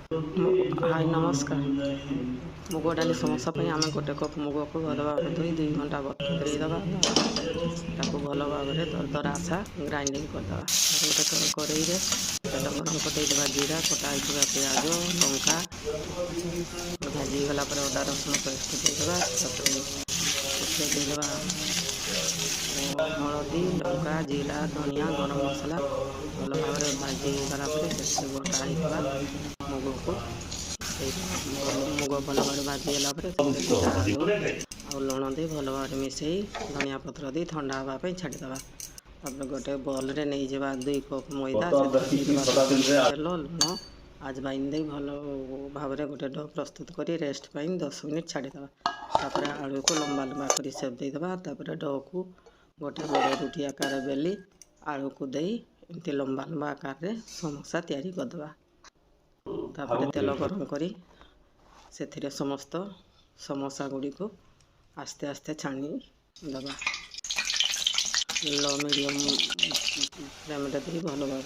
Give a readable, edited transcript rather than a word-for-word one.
हाय नमस्कार। मुग डाली समोसा आम गोटे कप मुग को भल भाव धोई 2 घंटा बतुरेई दबा ताकू भल भाव दरदरा आशा ग्राइंडिंग करदे। गोटे कड़े तेल गरम कर जीरा कटा होता प्याज लंका भाजी गला अदा रसुण पेस्ट देदेबा। देदेबा हलदी लंका जीरा धनिया गरम मसला भल भाव भाजी गला से बटा होता मुग को मुग भल भाव भाजीगला दिटा आलू आ लुण दे भल भाव मिसई धनिया पत्र दे ठंडा हाँवाई छाड़ीदे। तापर गोटे बॉल रे नहीं जावा 2 कप मैदा तेल लुण आजवाइन दे भल भाव गोटे डो प्रस्तुत कर रेस्ट पर 10 मिनिट छाड़ीदे। तापर आलू को लंबा लंबा कर सेप देदेबा। तापर डो को गोटे बड़ रुटी आकार बेली आलू को दे एमती लंबा लंबा आकार रे समोसा तैयारी करदे। तापर तेल गरम करी से समस्त समोसा गुड़ी को आस्ते आस्ते छाणी दबा। लो मीडियम फ्लेम रे भल भाव